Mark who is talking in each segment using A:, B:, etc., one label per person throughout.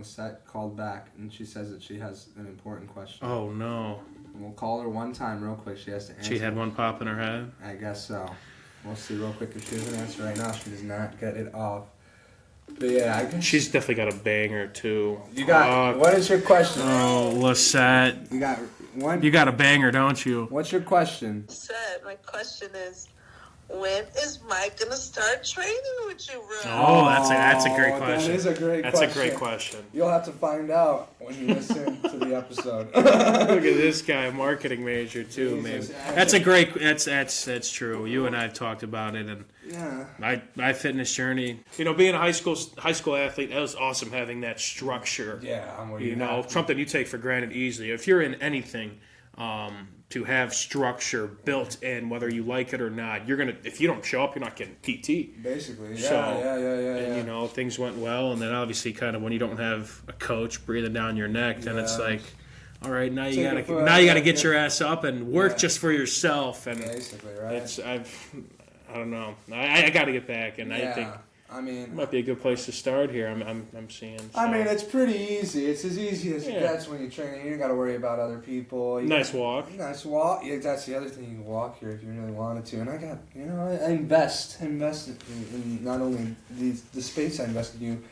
A: Set called back, and she says that she has an important question.
B: Oh, no.
A: And we'll call her one time real quick. She has to answer.
B: She had one pop in her head?
A: I guess so. We'll see real quick if she doesn't answer right now. She does not get it off. But yeah, I guess...
B: She's definitely got a banger, too.
A: You got... what is your question?
B: Oh, Lisette.
A: You got one...
B: You got a banger, don't you?
A: What's your question?
C: Lisette, my question is... when is Mike gonna start training with you, bro?
B: Oh, that's a great question.
A: That is a great question.
B: That's a great question.
A: You'll have to find out when you listen to the episode.
B: Look at this guy, marketing major too, man. That's a great. That's true. You and I have talked about it, and
A: yeah,
B: my fitness journey. You know, being a high school athlete, that was awesome having that structure.
A: Yeah, I'm where
B: you know, something you take for granted easily. If you're in anything. To have structure built in, whether you like it or not, you're gonna. If you don't show up, you're not getting PT.
A: Basically,
B: yeah,
A: yeah.
B: You know, things went well, and then obviously, kind of when you don't have a coach breathing down your neck, then it's like, all right, now you gotta get your ass up and work just for yourself. And
A: basically, right?
B: I don't know. I got to get back, and I think.
A: I mean,
B: it might be a good place to start here. I'm seeing. So.
A: I mean, it's pretty easy. It's as easy as it gets when you're training. You don't got to worry about other people.
B: Nice walk.
A: Yeah, that's the other thing. You can walk here if you really wanted to. And I got, I invest in not only the space I invest in you.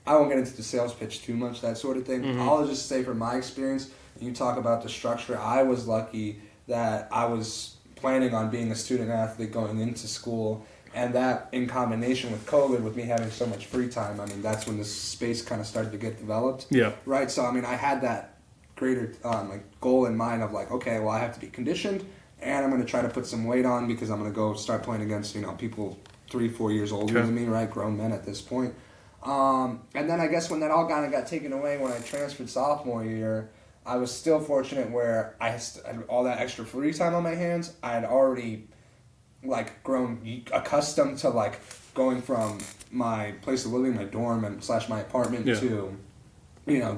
A: I won't get into the sales pitch too much, that sort of thing. Mm-hmm. I'll just say from my experience, you talk about the structure. I was lucky that I was planning on being a student athlete going into school. And that, in combination with COVID, with me having so much free time, I mean, that's when this space kind of started to get developed.
B: Yeah.
A: Right? So, I mean, I had that greater goal in mind of okay, well, I have to be conditioned, and I'm going to try to put some weight on because I'm going to go start playing against, people 3-4 years older than me, right? Grown men at this point. And then I guess when that all kind of got taken away when I transferred sophomore year, I was still fortunate where I had all that extra free time on my hands. I had already... grown accustomed to going from my place of living, my dorm and / my apartment to,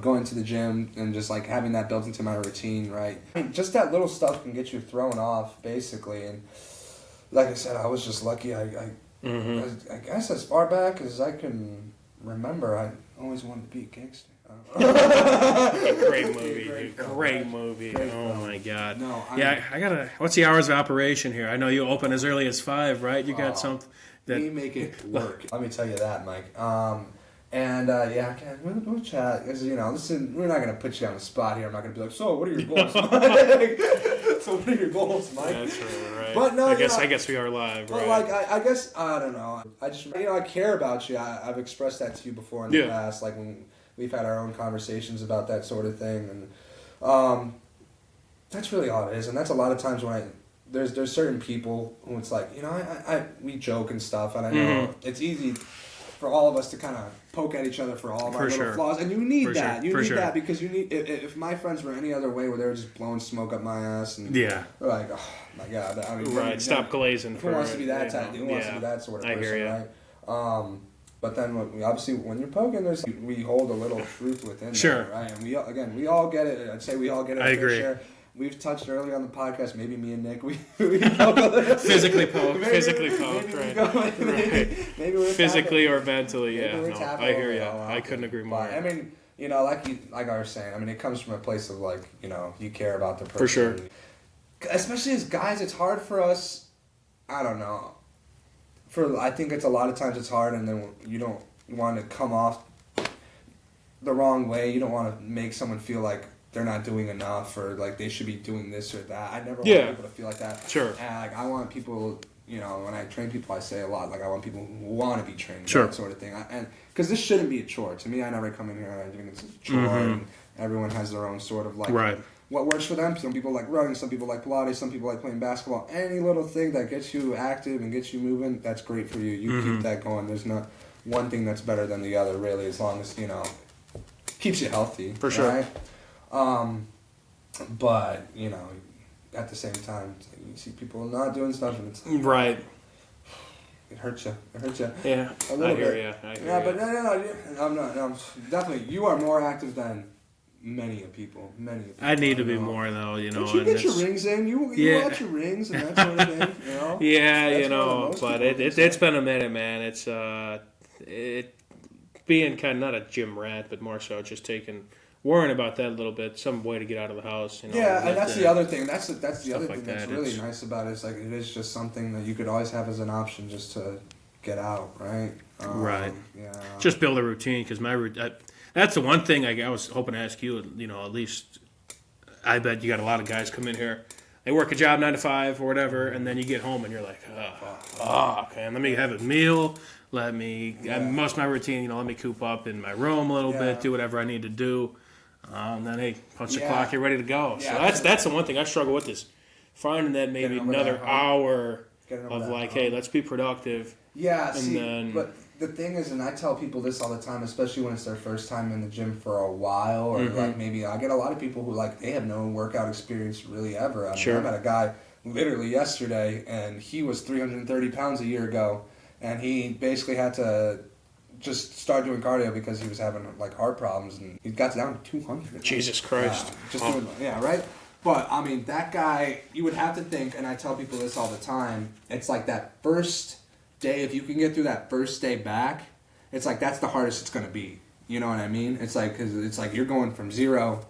A: going to the gym and just having that built into my routine, right? I mean, just that little stuff can get you thrown off basically. And like I said, I was just lucky. I guess as far back as I can remember, I always wanted to be a gangster.
B: Great movie. Oh my God. No, I gotta. What's the hours of operation here? I know you open as early as 5, right? You got something that
A: we make it work. Let me tell you that, Mike. We'll chat. Listen, we're not gonna put you on the spot here. I'm not gonna be like, so what are your goals? So what are your goals, Mike?
B: That's right.
A: But no,
B: I guess we are live,
A: right? But I guess I don't know. I just I care about you. I've expressed that to you before in the past, when we've had our own conversations about that sort of thing, and that's really all it is. And that's a lot of times when there's certain people who it's we joke and stuff, and I know it's easy for all of us to kind of poke at each other for all of our little flaws, and you need that. You need that because you need. If my friends were any other way, where they were just blowing smoke up my ass, and they're like, oh my God, I mean,
B: right? Stop glazing.
A: Who wants to be that type? Who wants to be that sort of person? I hear you. Right? But then, when you're poking, we hold a little truth within there, right? And we all get it. I'd say we all get it.
B: I agree.
A: Share. We've touched earlier on the podcast, maybe me and Nick, we poke a little.
B: Physically poke, right.
A: Maybe we're
B: physically or mentally, I hear you. I couldn't agree more.
A: But, I mean, like I was saying, I mean, it comes from a place of you care about the person.
B: For sure.
A: Especially as guys, it's hard for us, I don't know. I think it's a lot of times it's hard, and then you don't want to come off the wrong way. You don't want to make someone feel like they're not doing enough, or they should be doing this or that. I never want people to feel like that.
B: Sure.
A: And I want people, when I train people, I say a lot, I want people who want to be trained,
B: that
A: sort of thing. And because this shouldn't be a chore. To me, I never come in here and I think it's a chore, and everyone has their own sort of
B: right.
A: What works for them. Some people like running, some people like Pilates, some people like playing basketball. Any little thing that gets you active and gets you moving, that's great for you. You keep that going. There's not one thing that's better than the other, really, as long as, keeps you healthy.
B: For sure.
A: Right? But, at the same time, you see people not doing stuff, and it's
B: right.
A: It hurts you.
B: Yeah,
A: a little
B: I hear
A: bit.
B: you.
A: But no, I'm not. No, definitely, you are more active than many people.
B: I need to be more, though,
A: But you get your rings in. You watch your rings and that sort of thing,
B: Yeah, but it's been a minute, man. being kind of not a gym rat, but more so just worrying about that a little bit, some way to get out of the house.
A: Yeah, and that's the other thing. That's the other thing
B: like
A: that's really nice about it. Is like it is just something that you could always have as an option just to get out, right?
B: Right.
A: Yeah.
B: Just build a routine, because that's the one thing I was hoping to ask you. At least I bet you got a lot of guys come in here. They work a job 9 to 5 or whatever, and then you get home and you're like, okay, let me have a meal. Most of my routine, let me coop up in my room a little bit, do whatever I need to do. And then, hey, punch the clock, you're ready to go. Yeah, so that's the one thing I struggle with, is finding that maybe another hour of like, hey, let's be productive.
A: Yeah, but the thing is, and I tell people this all the time, especially when it's their first time in the gym for a while, or like maybe I get a lot of people who like they have no workout experience really ever. I met a guy literally yesterday, and he was 330 pounds a year ago, and he basically had to just start doing cardio because he was having like heart problems, and he got down to 200.
B: Jesus Christ!
A: Doing right. But I mean, that guy, you would have to think, and I tell people this all the time. It's like that first day, if you can get through that first day back, it's like that's the hardest it's going to be. You know what I mean? It's like, because it's like you're going from 0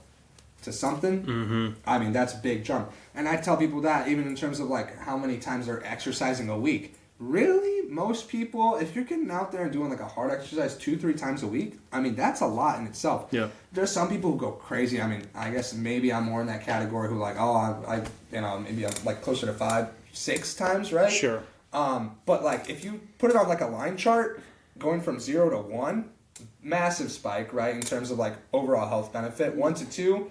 A: to something. I mean, that's a big jump. And I tell people that even in terms of like how many times they're exercising a week. Really, most people, if you're getting out there and doing like a hard exercise 2-3 times a week, I mean, that's a lot in itself. Yeah. There's some people who go crazy. I mean, I guess maybe I'm more in that category who like, maybe I'm like closer to 5-6 times, right? Sure. But like if you put it on like a line chart, going from 0 to 1, massive spike, right? In terms of like overall health benefit. 1 to 2,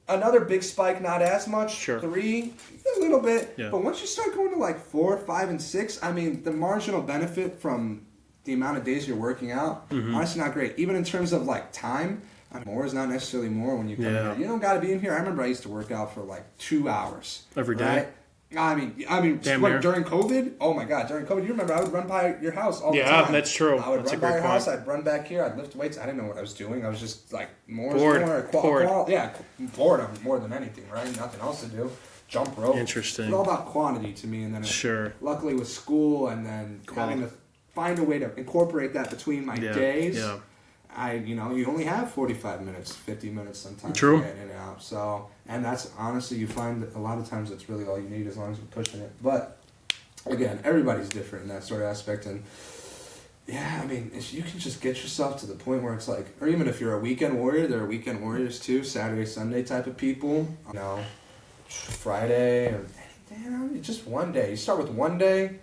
A: another big spike, not as much. Sure. 3, a little bit. Yeah. But once you start going to like 4, 5, and 6, I mean, the marginal benefit from the amount of days you're working out, honestly not great. Even in terms of like time, more is not necessarily more when you come in here. You don't got to be in here. I remember I used to work out for like 2 hours. Every day? Right? I mean, during COVID, oh my God, during COVID, you remember I would run by your house all the time. Yeah, that's true. I would run by your house, I'd run back here, I'd lift weights. I didn't know what I was doing. I was just like bored more than anything, right? Nothing else to do. Jump rope. Interesting. It's all about quantity to me, and then luckily with school and then having to find a way to incorporate that between my days. Yeah. You only have 45 minutes, 50 minutes sometimes to get in and out. So, and that's honestly, you find that a lot of times that's really all you need as long as you're pushing it. But again, everybody's different in that sort of aspect. And yeah, I mean, if you can just get yourself to the point where it's like, or even if you're a weekend warrior, there are weekend warriors too, Saturday, Sunday type of people. Friday, or just one day. You start with one day.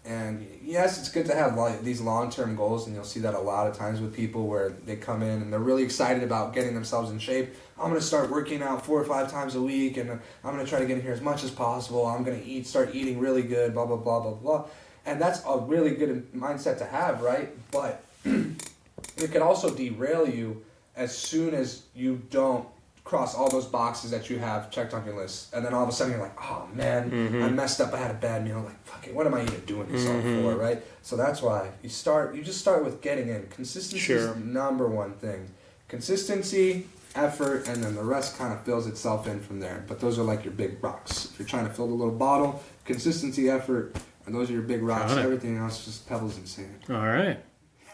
A: And yes, it's good to have these long-term goals, and you'll see that a lot of times with people where they come in and they're really excited about getting themselves in shape. I'm going to start working out 4 or 5 times a week, and I'm going to try to get in here as much as possible. I'm going to start eating really good, blah, blah, blah, blah, blah. And that's a really good mindset to have, right? But it can also derail you as soon as you don't cross all those boxes that you have checked on your list, and then all of a sudden you're like, oh man, I messed up, I had a bad meal, like fuck it, what am I even doing this all for, right? So that's why you just start with getting in. Consistency is the number one thing. Consistency, effort, and then the rest kind of fills itself in from there. But those are like your big rocks. If you're trying to fill the little bottle, consistency, effort, and those are your big rocks. Everything else is just pebbles and sand.
B: All right.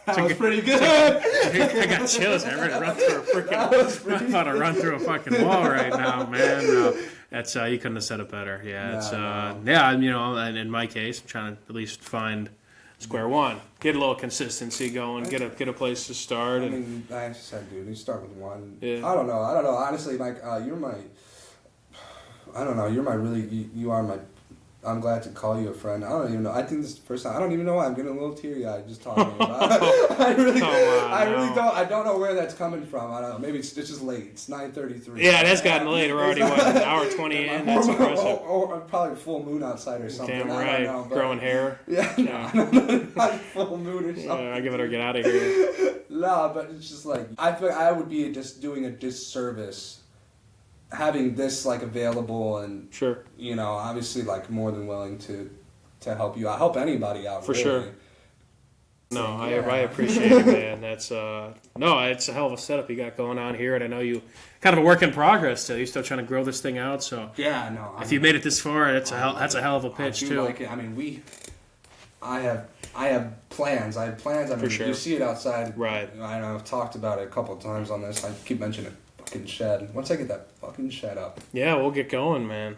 A: That was pretty good.
B: I got chills. I'm ready to run through a freaking. I'm about to run through a fucking wall right now, man. No, that's you couldn't have said it better. Yeah, it's and in my case, I'm trying to at least find square one, get a little consistency going, get a place to start. I mean,
A: I just said, dude, you start with one. Yeah. I don't know. Honestly, Mike, you're my. I don't know. You're my really. You are my. I'm glad to call you a friend. I don't even know. I think this is the first time. I don't even know why I'm getting a little teary-eyed just talking about it. I really don't. I don't know where that's coming from. I don't know. Maybe it's just late. It's 9:33.
B: Yeah, that's gotten late. We're already an hour 20 in. That's impressive.
A: Or probably full moon outside or something.
B: Damn right. I don't know, growing hair.
A: Yeah. Not full moon or something.
B: Yeah, I better get out of here.
A: No, but it's just like I feel like I would be just doing a disservice having this like available, and obviously like more than willing to help you out, help anybody out
B: for
A: really.
B: Sure. No, I appreciate it, man. That's it's a hell of a setup you got going on here, and I know you kind of a work in progress still. You're still trying to grow this thing out, so
A: yeah, no.
B: If you made it this far, that's a hell of a pitch too.
A: Like it. I mean, I have plans. I have plans. I mean,
B: sure.
A: you see it outside.
B: Right.
A: I know I've talked about it a couple of times on this. I keep mentioning a fucking shed. Once I get that fucking shed up,
B: Yeah, we'll get going, man.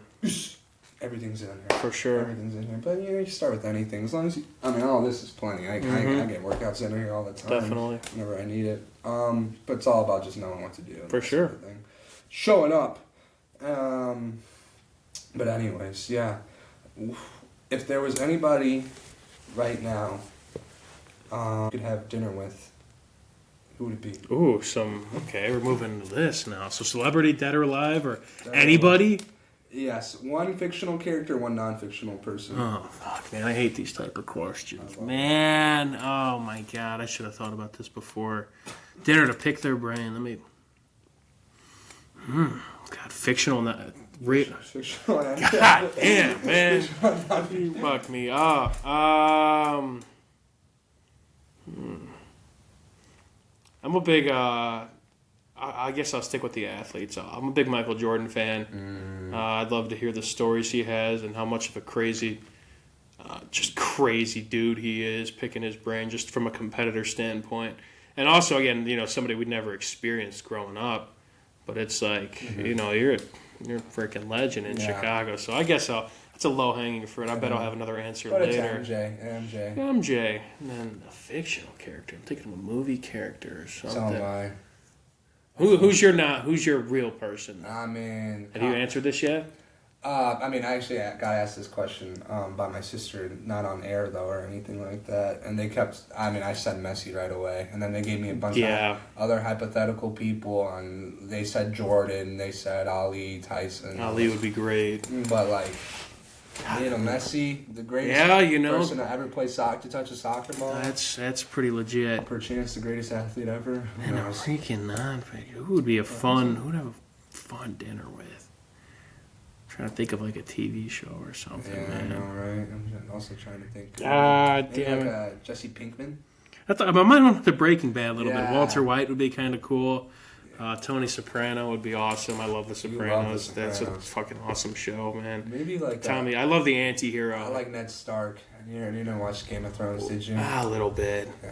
A: everything's in here.
B: For sure.
A: Everything's in here. But you start with anything. As long as you, I mean, all this is plenty. I get workouts in here all the time.
B: Definitely.
A: Whenever I need it. But it's all about just knowing what to do.
B: For sure.
A: Sort of thing. Showing up. But anyways, yeah. If there was anybody right now you could have dinner with, who would it be?
B: Ooh, okay, we're moving to this now. So celebrity, dead or alive, or anybody?
A: Yes, one fictional character, one non-fictional person.
B: Oh, fuck, man, I hate these type of questions. Man, oh my God, I should have thought about this before. Dinner to pick their brain. Let me... God, fictional, not...
A: Fictional.
B: God damn, man. You fucked me up. I'm a big, I guess I'll stick with the athletes. I'm a big Michael Jordan fan. I'd love to hear the stories he has and how much of a crazy, just crazy dude he is, picking his brain just from a competitor standpoint. And also, again, somebody we'd never experienced growing up. But it's like, you're a freaking legend in Chicago. So I guess that's a low-hanging fruit. I bet I'll have another answer
A: but
B: later.
A: It's MJ.
B: MJ. And then a fictional character. I'm thinking of a movie character or something.
A: So am I.
B: Who's your real person?
A: I mean...
B: Have you answered this yet?
A: I mean, I actually got asked this question by my sister, not on air, though, or anything like that. And they kept... I mean, I said Messi right away. And then they gave me a bunch of other hypothetical people. And they said Jordan. They said Ali, Tyson.
B: Ali would be great.
A: But, like... Messi, the greatest person to ever play to touch a soccer ball.
B: That's pretty legit.
A: Perchance the greatest athlete ever.
B: And a freaking non-figure. Who would be who'd have a fun dinner with? I'm trying to think of like a TV show or something, man.
A: I know, right? I'm also trying to think.
B: Damn it.
A: Jesse Pinkman.
B: I might want the Breaking Bad a little bit. Walter White would be kind of cool. Tony Soprano would be awesome. I love The Sopranos. That's a fucking awesome show, man.
A: Maybe like
B: Tommy. I love the anti-hero.
A: I like Ned Stark. You didn't watch Game of Thrones, did you?
B: A little bit.
A: Yeah.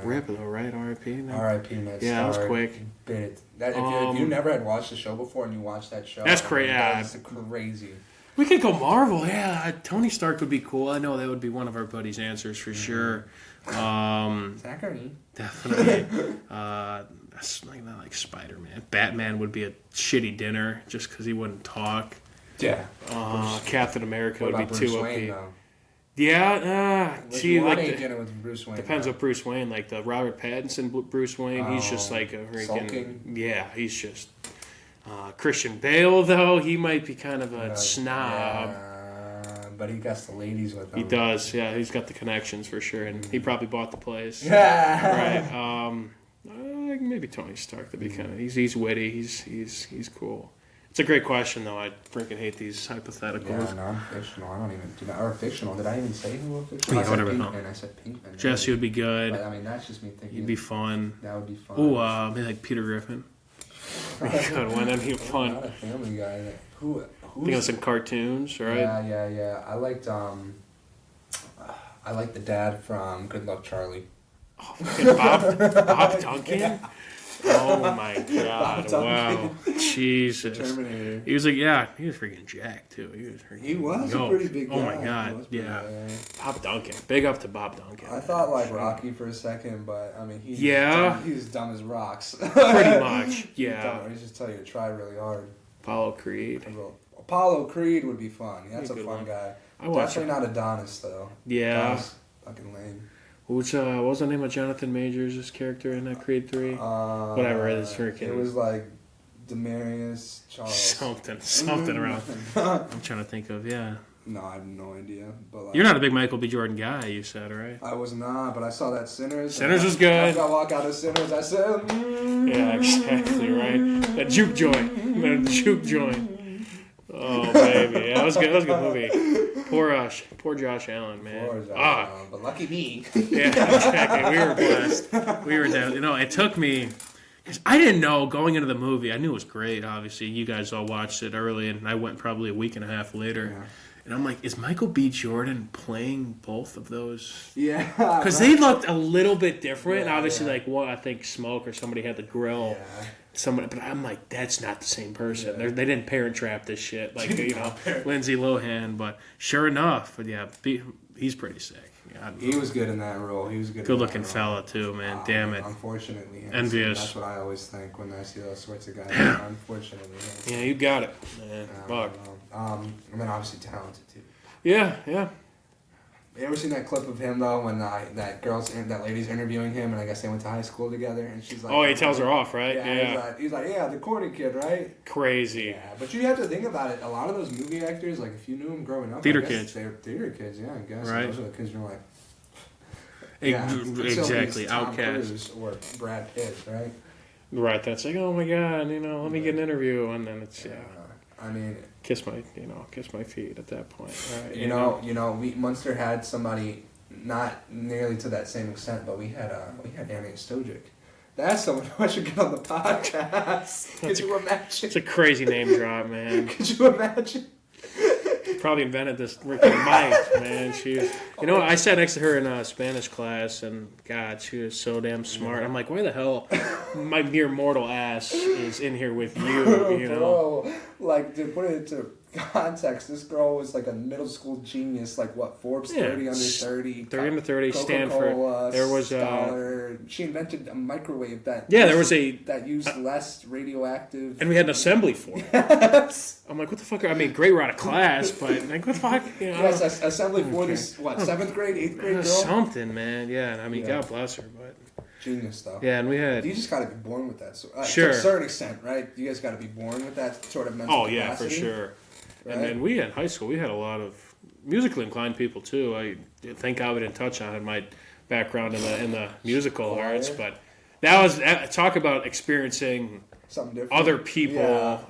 B: Rip though, right? R.I.P.
A: R.I.P. Ned Stark.
B: Yeah, that was quick.
A: If you never had watched the show before and you watched that show,
B: that's crazy.
A: That's crazy.
B: We could go Marvel. Yeah, Tony Stark would be cool. I know that would be one of our buddies' answers for sure.
A: Zachary.
B: Definitely. Like Spider-Man. Batman would be a shitty dinner just because he wouldn't talk.
A: Yeah.
B: Captain America would be
A: Bruce
B: too
A: Wayne,
B: upbeat.
A: though?
B: Yeah. See, like
A: dinner with Bruce Wayne.
B: Depends on Bruce Wayne. Like the Robert Pattinson Bruce Wayne, he's just like a freaking
A: sulking.
B: Yeah. He's just Christian Bale though. He might be kind of a snob.
A: Yeah, but he got the ladies with him.
B: He does. Yeah, he's got the connections for sure, and he probably bought the place.
A: Yeah.
B: Right. Maybe Tony Stark. That'd be kind of. He's witty. He's cool. It's a great question, though. I freaking hate these hypotheticals.
A: Yeah, non-fictional. I don't even do that. Or fictional. Did I even say who was fictional?
B: Yeah, whatever.
A: I said Pinkman.
B: Jesse would be good.
A: But, I mean, that's just me thinking.
B: He'd be fun.
A: That would be fun.
B: Oh, maybe like Peter Griffin. Good one. That'd be fun.
A: I'm not a Family Guy. Who's
B: Think of some cartoons, right?
A: Yeah. I liked the dad from Good Luck Charlie.
B: Oh, Bob Duncan? Yeah. Oh my God! Wow, Jesus!
A: Terminator.
B: He was he was freaking jacked too.
A: He was a pretty big guy.
B: Oh my God! Yeah, Bob Duncan. Big up to Bob Duncan.
A: I thought like Rocky for a second, but I mean he's dumb as rocks.
B: Pretty much. Yeah.
A: He's just tell you to try really hard.
B: Apollo Creed.
A: Apollo Creed would be fun. That's a fun
B: one.
A: guy.
B: Definitely
A: not Adonis though.
B: Yeah.
A: Adonis, fucking lame.
B: What was the name of Jonathan Majors' character in that Creed 3? Whatever it is, freaking.
A: It was like Demarius Charles.
B: Something around. I'm trying to think of, yeah.
A: No, I have no idea. But like,
B: you're not a big Michael B. Jordan guy, you said, right?
A: I was not, but I saw that Sinners.
B: Sinners was good.
A: After I walk out of Sinners, I said,
B: yeah, exactly, right? That juke joint. Oh, baby. Yeah, that was good. That was a good movie. Poor Josh Allen, man.
A: Poor Josh Allen, but lucky me.
B: Yeah, exactly. We were blessed. We were down. It took me... Because I didn't know going into the movie. I knew it was great, obviously. You guys all watched it early, and I went probably a week and a half later. And I'm like, is Michael B. Jordan playing both of those?
A: Yeah.
B: Because they looked a little bit different.
A: Yeah,
B: Obviously,
A: yeah.
B: like, well, I think Smoke or somebody had the grill.
A: Yeah.
B: Somebody, but I'm like, that's not the same person.
A: Yeah.
B: They didn't parent trap this shit like Lindsay Lohan. But sure enough, but yeah, he's pretty sick. Yeah,
A: He was good in that role. He was good.
B: good looking fella too, man. Damn it.
A: Unfortunately,
B: Envious.
A: That's what I always think when I see those sorts of guys. Unfortunately.
B: Yeah, you got it, man.
A: I
B: Fuck.
A: don't know. And then obviously talented too.
B: Yeah.
A: You ever seen that clip of him though when that lady's interviewing him and I guess they went to high school together and she's like,
B: Oh, he tells her off, right?
A: Yeah. He's like, yeah, the corny kid, right?
B: Crazy.
A: Yeah, but you have to think about it. A lot of those movie actors, like if you knew them growing up,
B: Theater
A: I guess
B: kids.
A: They're theater kids, yeah, I guess.
B: Right.
A: Those are the kids you're like,
B: Exactly.
A: Tom
B: Outcast.
A: Cruise or Brad Pitt, right?
B: Right. That's like, oh my god, let me get an interview, and then it's
A: I mean,
B: kiss my feet at that point. Right?
A: We Munster had somebody not nearly to that same extent, but we had Annie Stojic. That's someone who I should get on the podcast. Could you imagine?
B: It's a crazy name drop, man.
A: Could you imagine?
B: Probably invented this freaking mic, man. I sat next to her in Spanish class, and God, she was so damn smart. I'm like, why the hell my mere mortal ass is in here with you? You know,
A: Bro, like to put it into context, this girl was like a middle school genius. Like what, Forbes 30 under 30,
B: 30 under 30,
A: Stanford.
B: There was
A: scholar. She invented a microwave that that used less radioactive.
B: And we had an assembly for it.
A: Yes.
B: I'm like, what the fuck? I mean, great, we're out of class, but like, what the fuck?
A: Yes, assembly for this, 7th grade, 8th grade girl?
B: Something, man. Yeah, I mean, God bless her, but...
A: Genius stuff.
B: Yeah, and we had...
A: You just got to be born with that.
B: Sure.
A: To a certain extent, right? You guys got to be born with that sort of mental capacity.
B: Yeah, for sure.
A: Right?
B: And then we had high school, we had a lot of musically inclined people, too. I thank God we didn't touch on it, my background in the musical arts, but that was... Talk about experiencing... something different. Other people,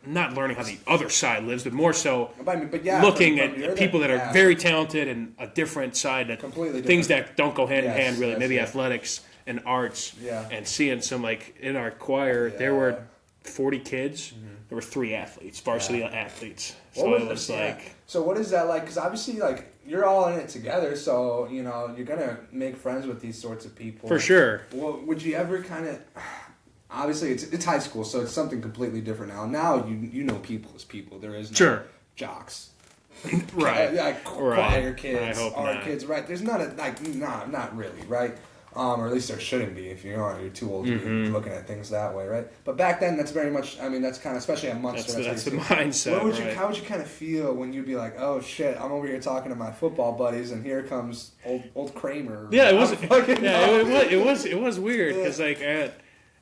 B: not learning how the other side lives, but more so looking at people that are very talented and a different side, that
A: completely
B: things that don't go hand in hand, really. Maybe
A: yes.
B: athletics and arts,
A: Yeah.
B: and seeing some, like, in our choir, there were 40 kids. Mm-hmm. There were 3 athletes, varsity athletes. So it was like...
A: So what is that like? Because obviously, like, you're all in it together, so, you're going to make friends with these sorts of people.
B: For sure.
A: Well, would you ever kind of... Obviously, it's high school, so it's something completely different now. Now, you know people as people. There is no jocks.
B: Right.
A: Choir kids,
B: I hope
A: art
B: not.
A: kids, right? There's not not really, right? Or at least there shouldn't be if you're too old to be looking at things that way, right? But back then, that's very much, that's kind of, especially at Munster.
B: That's the mindset,
A: How would you kind of feel when you'd be like, oh shit, I'm over here talking to my football buddies and here comes old Kramer.
B: Yeah, it was weird because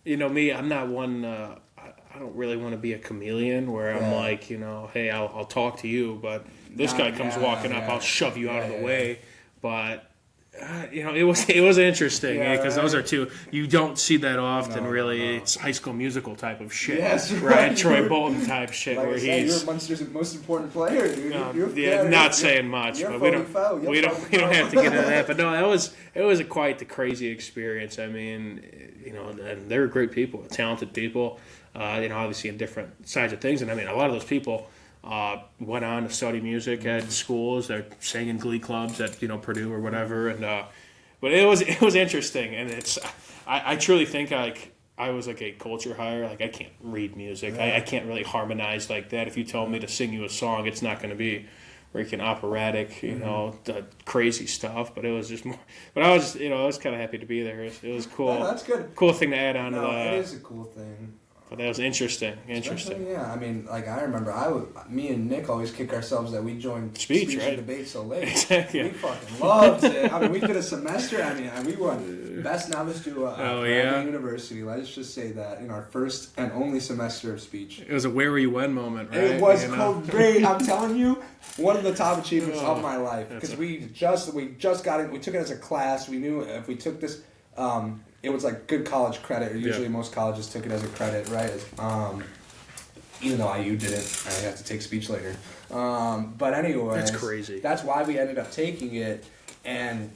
B: me, I'm not one. I don't really want to be a chameleon where I'm like, hey, I'll talk to you, but this guy comes walking up, I'll shove you out of the way. But it was interesting because those are two you don't see that often. Really, it's High School Musical type of shit, right? Troy Bolton type shit where he's
A: you're Munster's most important player, dude.
B: Not saying much, but we don't have to get into that. But no, it was quite the crazy experience. I mean, and they were great people, talented people. Obviously in different sides of things, and I mean, a lot of those people went on to study music at schools. They're sang in glee clubs at Purdue or whatever. And but it was interesting, and I truly think I was like a culture hire. Like I can't read music. I can't really harmonize like that. If you told me to sing you a song, it's not going to be freaking operatic, the crazy stuff. But it was just more. But I was I was kind of happy to be there. It was cool.
A: No, that's good.
B: Cool thing to add on to the.
A: It is a cool thing.
B: But that was interesting.
A: Especially, I mean, like I remember, me and Nick always kick ourselves that we joined
B: speech right?
A: and debate so late.
B: Exactly.
A: We fucking loved it. I mean, we did a semester. I mean, we won best novice to university. Let's just say that in our first and only semester of speech.
B: It was a where were you when moment, right?
A: It was great. I'm telling you, one of the top achievements of my life because we just got it. We took it as a class. We knew if we took this. It was like good college credit. Usually most colleges took it as a credit, right? Even though IU didn't. I have to take speech later. But anyway.
B: That's crazy.
A: That's why we ended up taking it. And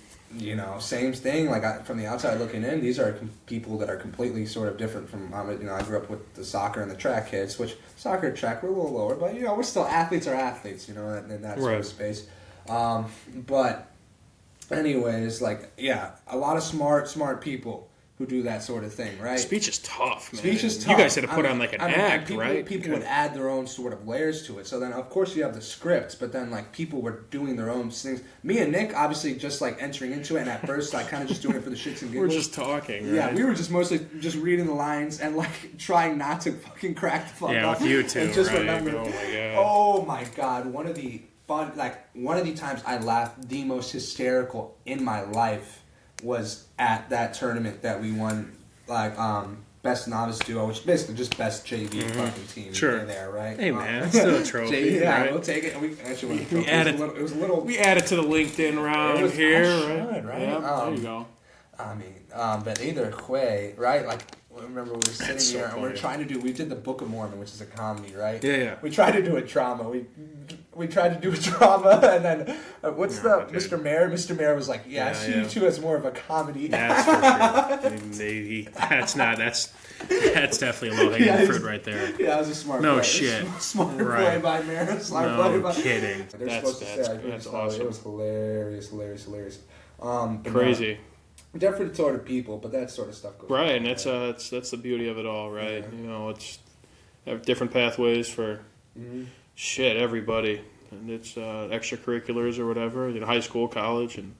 A: same thing. Like from the outside looking in, these are people that are completely sort of different from. I grew up with the soccer and the track kids, which soccer and track we're a little lower, but we're still athletes are athletes, in that sort of space. But anyways, a lot of smart people who do that sort of thing, right?
B: Speech is tough, man.
A: Speech is tough.
B: You guys had to put on an act, right?
A: People would add their own sort of layers to it. So then, of course, you have the scripts, but then people were doing their own things. Me and Nick, obviously, just entering into it, and at first, kind of just doing it for the shits and giggles.
B: We're just talking, right?
A: Yeah, we were just mostly just reading the lines and trying not to fucking crack the fuck up.
B: Yeah, with you two,
A: and just
B: right?
A: remember, oh my god, one of the times I laughed the most hysterical in my life was at that tournament that we won. Best novice duo, which is basically just best JV fucking team there, right?
B: Hey man, it's still a trophy.
A: JV, yeah,
B: right?
A: we'll take it. We actually won the trophy.
B: It was a little. We added to the LinkedIn round here, right?
A: Yeah,
B: there you go.
A: But either way, right? I remember we were sitting
B: so
A: here and we
B: funny.
A: were trying to do. We did the Book of Mormon, which is a comedy, right?
B: Yeah.
A: We tried to do a drama. We tried to do a drama, and then Mr. Mayor? Mr. Mayor was like, "Yeah, I see you two as more of a comedy."
B: That's for sure. Maybe that's definitely a low hanging fruit right there.
A: Yeah, that was a smart.
B: No
A: play.
B: shit.
A: Smart
B: Right.
A: play by Mayor.
B: No kidding.
A: That's
B: awesome.
A: It was hilarious.
B: Crazy.
A: Different sort of people, but that sort of stuff goes
B: Right,
A: on,
B: and that's the beauty of it all, right? Yeah. It's have different pathways for everybody, and it's extracurriculars or whatever, high school, college, and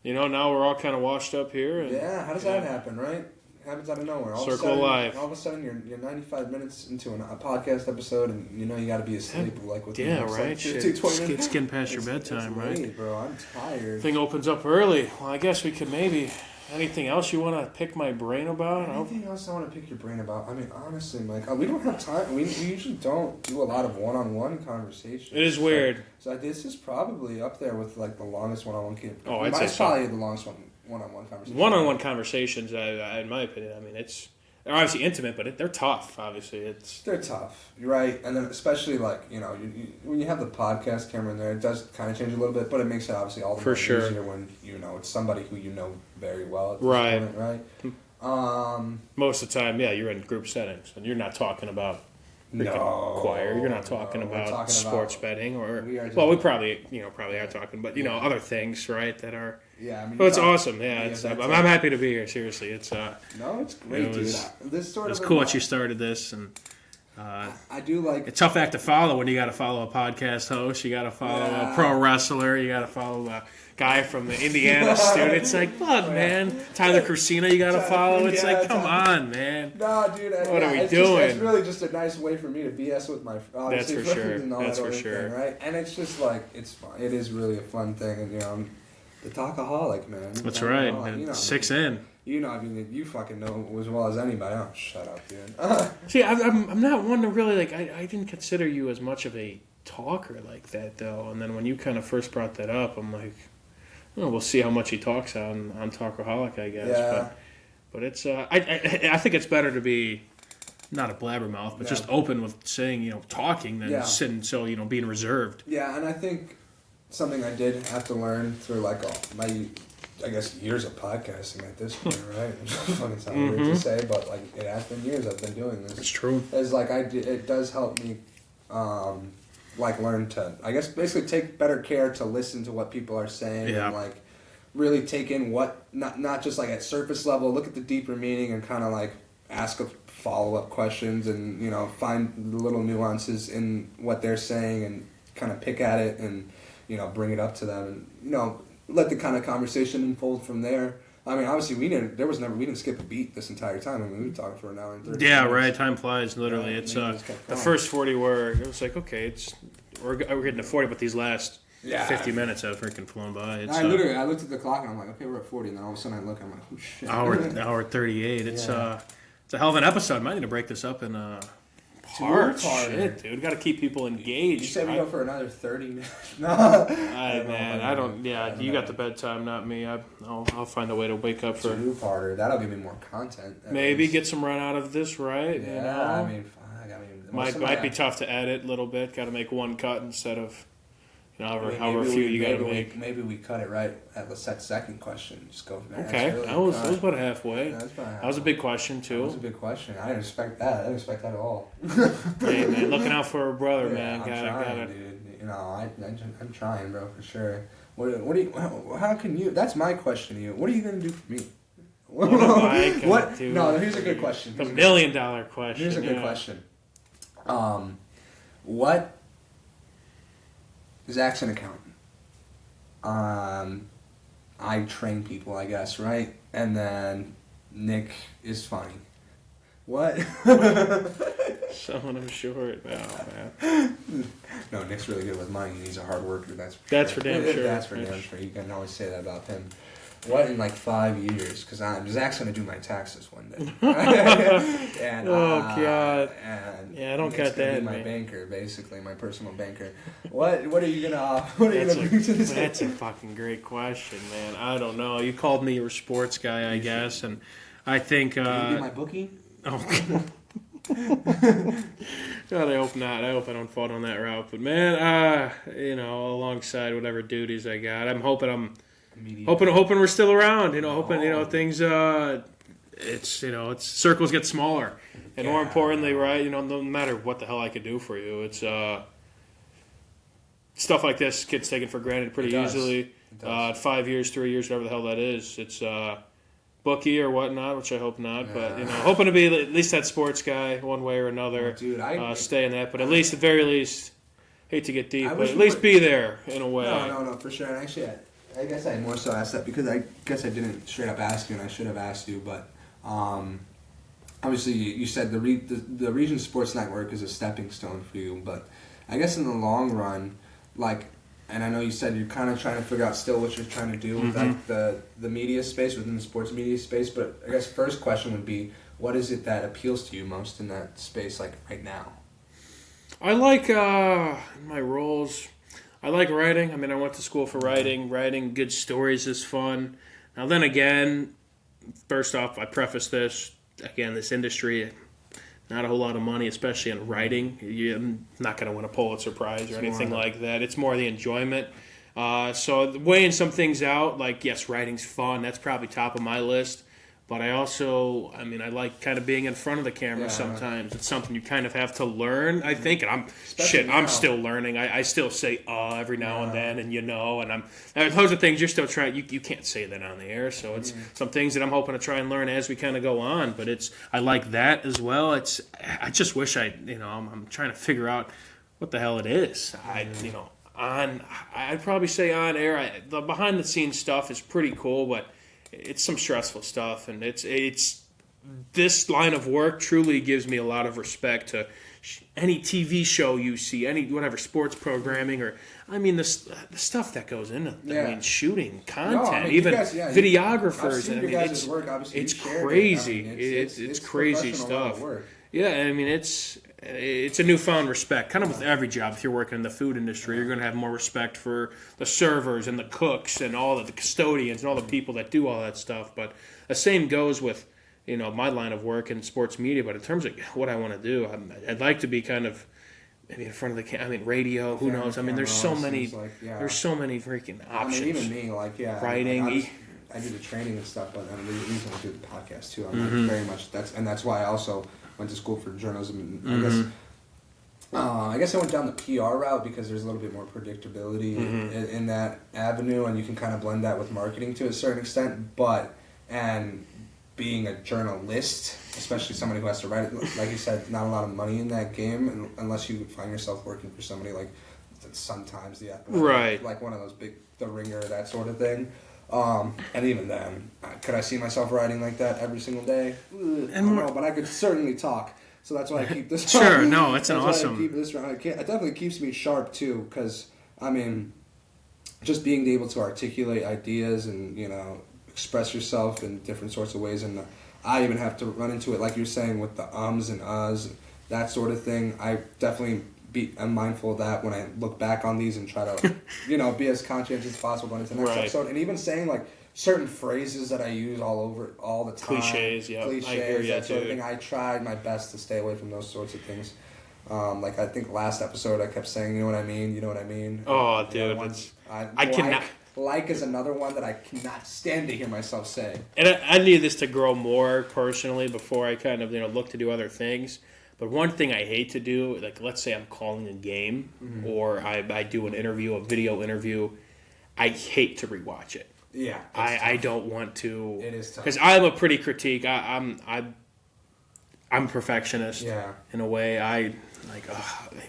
B: now we're all kind of washed up here. And,
A: how does that happen, right? It happens out of nowhere.
B: Circle of life.
A: All of a sudden, you're 95 minutes into a podcast episode, and you got to be asleep within
B: right. It's getting past your bedtime,
A: it's late,
B: right?
A: bro. I'm tired.
B: Thing opens up early. Well, I guess we could maybe. Anything else you want to pick my brain about?
A: Anything else I want to pick your brain about? Honestly, Mike, we don't have time. We usually don't do a lot of one-on-one conversations.
B: It is weird.
A: So this is probably up there with the longest one-on-one.
B: Oh, I'd say
A: it's probably the longest one-on-one conversation.
B: One-on-one conversations, in my opinion, they're obviously intimate, but they're tough. Obviously,
A: they're tough, right? And then especially when you have the podcast camera in there, it does kind of change a little bit, but it makes it obviously all the more easier when it's somebody who you know very well at this point, right?
B: Most of the time, you're in group settings, and you're not talking about choir. You're not talking about sports betting, or we probably are talking, but other things, right? That are.
A: Yeah,
B: it's awesome. Yeah, I'm happy to be here. Seriously, it's
A: it's great, dude.
B: It's cool that you started this, and
A: I do it's
B: a tough act to follow when you got to follow a podcast host, you got to follow a pro wrestler, you got to follow a guy from the Indiana student. It's man, Tyler Crucina, you got to follow. It's come on, man.
A: No, dude.
B: What are we doing?
A: It's really just a nice way for me to BS with my
B: That's for sure.
A: That's for sure. Right, and it's just it's fun. It is really a fun thing, and I'm the Talkaholic, man.
B: That's right. 6 in.
A: You fucking know as well as anybody. Oh, shut up, dude.
B: See, I'm not one to really I didn't consider you as much of a talker like that though. And then when you kind of first brought that up, I'm like, we'll see how much he talks on Talkaholic, I guess.
A: Yeah.
B: But it's I think it's better to be not a blabbermouth, but just open with saying talking than sitting being reserved.
A: Yeah, and I think something I did have to learn through my years of podcasting at this point, right? It fucking sounds weird to say, but it has been years I've been doing this.
B: It's true.
A: It's it does help me learn to basically take better care to listen to what people are saying and really take in what not just at surface level, look at the deeper meaning and kind of ask a follow-up questions and find the little nuances in what they're saying and kind of pick at it and bring it up to them and let the kind of conversation unfold from there. Obviously we didn't skip a beat this entire time. We were talking for an hour and 30
B: Yeah,
A: minutes.
B: right. Time flies, literally. It's the first 40 it was okay, we're getting to 40, but these last 50 minutes have freaking flown by.
A: I looked at the clock and I'm like, okay, we're at 40, and then all of a sudden I look, I'm like, oh shit.
B: Hour 38. It's a hell of an episode. Might need to break this up in parts. Shit, dude. Got to keep people engaged.
A: You said we go for another 30 minutes. No.
B: I don't. Yeah, you got the bedtime, not me. I'll find a way to wake up for.
A: Two-parter. That'll give me more content.
B: Maybe get some run out of this, right?
A: Yeah,
B: fuck. Might be tough to edit a little bit. Got to make one cut instead of, however few you got to make.
A: Maybe we cut it right at that second question. Just go from there.
B: Okay,
A: Really
B: I was about halfway.
A: Yeah,
B: that was a big question too.
A: That was a big question. I didn't expect that. I didn't expect that at all.
B: Hey man, looking out for a brother, man.
A: I'm trying, dude. I'm trying, bro, for sure. What do you? How can you? That's my question to you. What are you gonna do for me?
B: What am I gonna do?
A: No, here's a good question.
B: $1 million question.
A: Here's a good question. What? Zach's an accountant. I train people, I guess, right? And then Nick is funny. What?
B: Someone I'm short. Oh, man.
A: No, Nick's really good with money, and he's a hard worker. That's for
B: damn sure.
A: That's for damn sure. You can always say that about him. What in like 5 years? Because Zach's gonna do my taxes one day. And,
B: God.
A: And
B: yeah, I don't
A: Nick's
B: got that.
A: Be my banker, basically, my personal banker. What are you gonna bring to this?
B: That's a fucking great question, man. I don't know. You called me your sports guy, I guess, and I think.
A: Can you be my bookie?
B: Oh. God, I hope not. I hope I don't fall down that route. But man, alongside whatever duties I got, I'm hoping hoping we're still around. Hoping things. It's circles get smaller, and more importantly, right? No matter what the hell I could do for you, it's stuff like this gets taken for granted pretty easily. 5 years, 3 years, whatever the hell that is. It's bookie or whatnot, which I hope not. But hoping to be at least that sports guy one way or another.
A: Dude,
B: stay in that, but at least, at the very least, hate to get deep, but at least be there in a way.
A: No, for sure. And actually, I guess I more so asked that because I guess I didn't straight up ask you, and I should have asked you. But obviously, you said the Region Sports Network is a stepping stone for you. But I guess in the long run, and I know you said you're kind of trying to figure out still what you're trying to do with the media space, within the sports media space. But I guess first question would be, what is it that appeals to you most in that space, right now?
B: I like my roles. I like writing. I mean, I went to school for writing. Writing good stories is fun. Now, then again, first off, I preface this. Again, this industry, not a whole lot of money, especially in writing. You're not going to win a Pulitzer Prize or anything like that. It's more the enjoyment. So weighing some things out, yes, writing's fun. That's probably top of my list. But I also, I like kind of being in front of the camera sometimes. It's something you kind of have to learn, I think. And I'm still learning. I still say every now and then, and and those are things you're still trying. You can't say that on the air, so it's some things that I'm hoping to try and learn as we kind of go on. But I like that as well. I just wish I'm trying to figure out what the hell it is. I'd probably say on air. The behind the scenes stuff is pretty cool, but it's some stressful stuff, and it's this line of work truly gives me a lot of respect to any TV show you see, any whatever sports programming, or the stuff that goes into shooting content, even videographers. It's crazy. It's crazy stuff. Yeah, it's a newfound respect. Kind of with every job, if you're working in the food industry, you're going to have more respect for the servers and the cooks and all of the custodians and all the people that do all that stuff. But the same goes with, my line of work in sports media. But in terms of what I want to do, I'd like to be kind of maybe in front of the radio. Who knows? There's so many. There's so many freaking options.
A: Even me,
B: writing.
A: I do the training and stuff, but the reason I do the podcast too. I'm very much that's why I also went to school for journalism. I guess I went down the PR route because there's a little bit more predictability in that avenue, and you can kind of blend that with marketing to a certain extent. And being a journalist, especially somebody who has to write it, like you said, not a lot of money in that game, unless you find yourself working for somebody like sometimes the
B: right,
A: like one of those big The Ringer, that sort of thing. And even then, could I see myself writing like that every single day? I don't know, but I could certainly talk. So that's why I keep this.
B: Sure, no, it's an awesome.
A: Why I keep this around. It definitely keeps me sharp too, because just being able to articulate ideas and express yourself in different sorts of ways, and I even have to run into it, like you're saying, with the ums and uhs, that sort of thing. I definitely I'm mindful of that when I look back on these and try to, be as conscientious as possible going into the next episode. And even saying certain phrases that I use all the time.
B: Cliches, yeah.
A: Cliches, that sort of thing. I tried my best to stay away from those sorts of things. Like I think last episode I kept saying, you know what I mean, you know what I mean.
B: Oh,
A: You know,
B: dude,
A: ones-
B: I cannot.
A: Like is another one that I cannot stand to hear myself say.
B: And I need this to grow more personally before I kind of look to do other things. But one thing I hate to do, like let's say I'm calling a game or I do an interview, a video interview, I hate to rewatch it.
A: Yeah,
B: I don't want to.
A: It is tough
B: because I'm a pretty critique. I'm a perfectionist.
A: Yeah.
B: In a way, I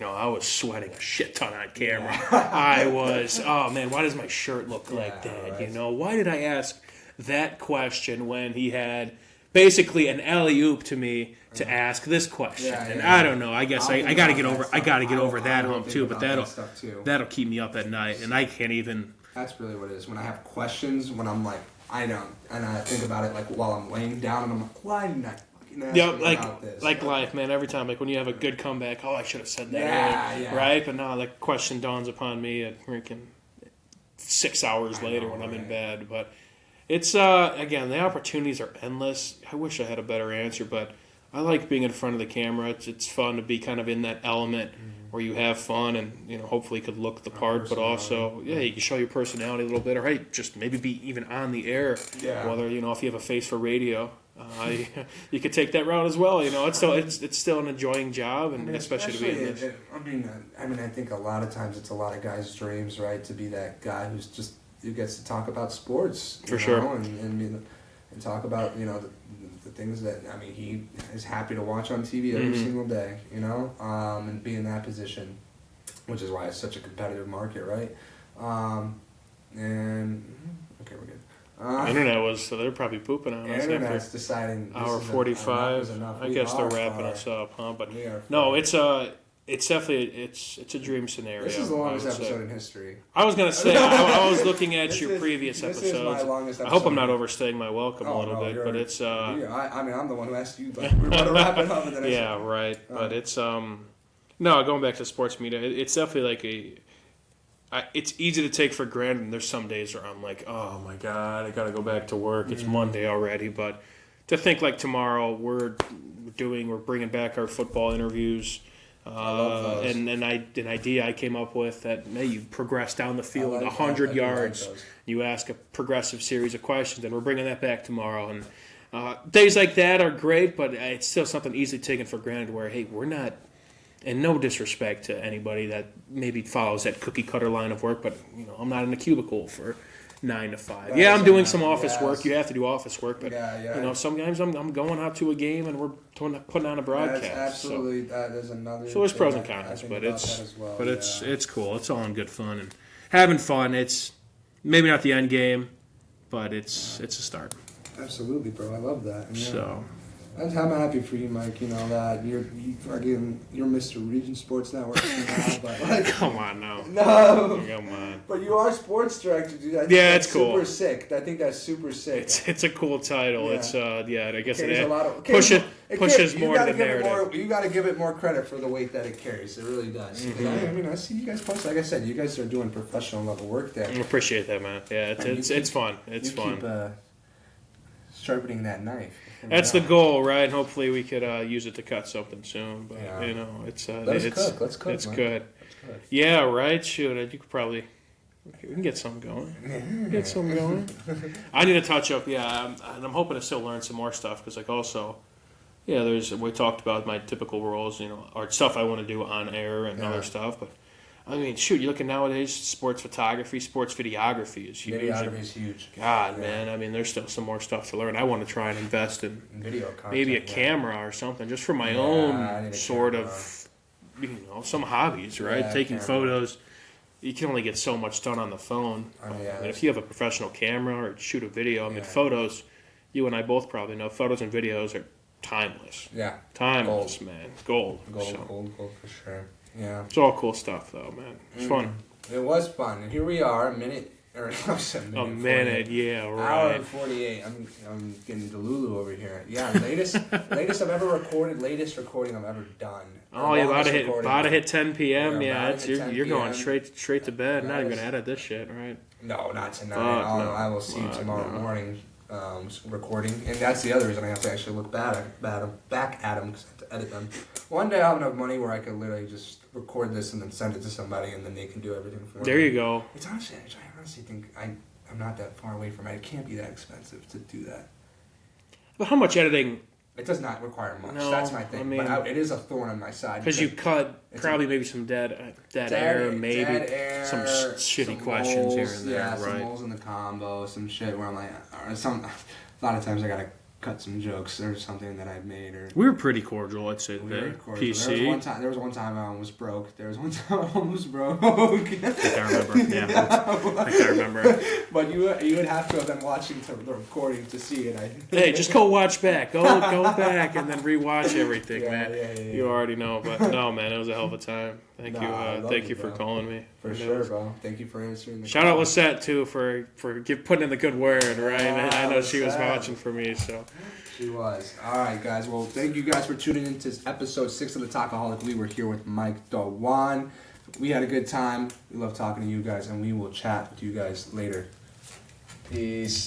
B: was sweating a shit ton on camera. I was. Oh man, why does my shirt look like that?
A: Right.
B: You know, why did I ask that question when he had basically an alley-oop to me to ask this question? And I don't know. I guess I got to get over. I got to get over that hump too. But that'll keep me up at night, and I can't even.
A: That's really what it is. When I have questions, when I'm like, I don't, and I think about it like while I'm laying down, and I'm like, why didn't I fucking ask
B: Yeah,
A: me about this?
B: like life, man. Every time, like when you have a good comeback, I should have said that,
A: Yeah.
B: right? But no, like question dawns upon me at freaking 6 hours later when I'm in bed. But it's again, the opportunities are endless. I wish I had a better answer, but I like being in front of the camera. It's fun to be kind of in that element where you have fun and hopefully could look the part, but also you can show your personality a little bit, or hey, just maybe be even on the air.
A: Yeah.
B: Whether if you have a face for radio. You could take that route as well. It's still an enjoying job, and especially to be in this.
A: I think a lot of times it's a lot of guys' dreams, right? To be that guy who gets to talk about sports,
B: For sure.
A: and talk about the things that he is happy to watch on TV every single day, and be in that position, which is why it's such a competitive market, right? And okay, we're good.
B: Internet was, so they're probably pooping on us.
A: Internet's deciding.
B: Hour 45. I guess they're wrapping us up, huh? But no, it's definitely it's a dream scenario.
A: This is the longest episode in history.
B: I was gonna say I was looking at your previous
A: this
B: episodes.
A: Is my longest episode.
B: I hope I'm not overstaying my welcome a little bit, but it's.
A: I'm the one who asked you. Like, we're about to wrap it up, and then
B: yeah, right. But it's no, going back to sports media, it's definitely like it's easy to take for granted. And there's some days where I'm like, oh my god, I gotta go back to work. It's Monday already, but to think like tomorrow we're bringing back our football interviews.
A: I love those.
B: And an idea I came up with that you progress down the field 100 yards. You ask a progressive series of questions, and we're bringing that back tomorrow. And days like that are great, but it's still something easily taken for granted. Where hey, we're not. And no disrespect to anybody that maybe follows that cookie cutter line of work, but I'm not in a cubicle for 9 to 5.
A: Right,
B: yeah, I'm doing some office work. You have to do office work, but sometimes I'm going out to a game and we're putting on a broadcast.
A: That's absolutely, that is another.
B: So there's pros and cons, but it's cool. It's all in good fun and having fun. It's maybe not the end game, but it's a start.
A: Absolutely, bro. I love that. Yeah.
B: So.
A: I'm happy for you, Mike. That you're Mr. Region Sports Network now, but
B: come on now.
A: No.
B: Come on.
A: But you are sports director, dude. I think
B: it's cool.
A: Super sick. I think that's super sick.
B: It's a cool title.
A: Yeah.
B: It's I guess
A: it
B: pushes more to the narrative.
A: You got to give it more credit for the weight that it carries. It really does. I see you guys post. Like I said, you guys are doing professional level work there.
B: I appreciate that, man. Yeah, it's fun. It's fun.
A: Keep sharpening that knife.
B: That's the goal, right? And hopefully we could use it to cut something soon. But
A: Let's cook.
B: It's
A: man.
B: good. Yeah, right. Shoot, you could probably we can get something going. Get something going. I need to touch up. Yeah, and I'm hoping to still learn some more stuff because we talked about my typical roles, or stuff I want to do on air and other stuff, but. I mean, shoot, you're looking nowadays, sports photography, sports videography is huge.
A: Videography is huge.
B: God, man, I mean, there's still some more stuff to learn. I want to try and invest in
A: video content,
B: maybe a camera or something, just for my own sort of, some hobbies, right?
A: Yeah,
B: Taking photos. You can only get so much done on the phone. If you have a professional camera or shoot a video, photos, you and I both probably know, photos and videos are timeless.
A: Yeah.
B: Timeless, man. Gold.
A: Gold for sure. Yeah.
B: It's all cool stuff, though, man. It's fun.
A: It was fun. And here we are, a minute, yeah,
B: right.
A: Hour and 48. I'm getting Delulu over here. Yeah, latest I've ever recorded, latest recording I've ever done.
B: Oh, you're about to hit 10 p.m.
A: Yeah,
B: you're going straight to bed. Not even going to edit this shit, right?
A: No, not tonight. I will see you tomorrow morning recording. And that's the other reason I have to actually look back at him. Because to edit them. One day I'll have enough money where I could literally just record this and then send it to somebody, and then they can do everything for me.
B: There you go.
A: It's honestly, I honestly think I'm not that far away from it. It can't be that expensive to do that.
B: But how much editing?
A: It does not require much.
B: No,
A: That's my thing.
B: I mean,
A: but it is a thorn on my side.
B: Because you cut probably maybe some dead air, maybe
A: dead air,
B: some shitty
A: some
B: questions
A: moles,
B: here and there,
A: yeah,
B: right?
A: some moles in the combo, some shit where I'm like, a lot of times I gotta cut some jokes or something that I made. Or
B: We were pretty cordial, I'd say.
A: we were cordial.
B: PC.
A: There was one time I almost broke. I almost broke.
B: I can't remember. Yeah, I can't remember.
A: But you would have to have been watching the recording to see it.
B: Hey, just go watch back. Go back and then rewatch everything, man.
A: Yeah.
B: You already know, but no, man, it was a hell of a time. Thank you for calling me.
A: For sure, bro. Thank you for answering the
B: Shout out Lisette too for putting in the good word, right? I know she was
A: Lisette.
B: watching for me, so.
A: She was. All right, guys. Well, thank you guys for tuning into episode 6 of the Talkaholic. We were here with Mike Dywan. We had a good time. We love talking to you guys, and we will chat with you guys later. Peace.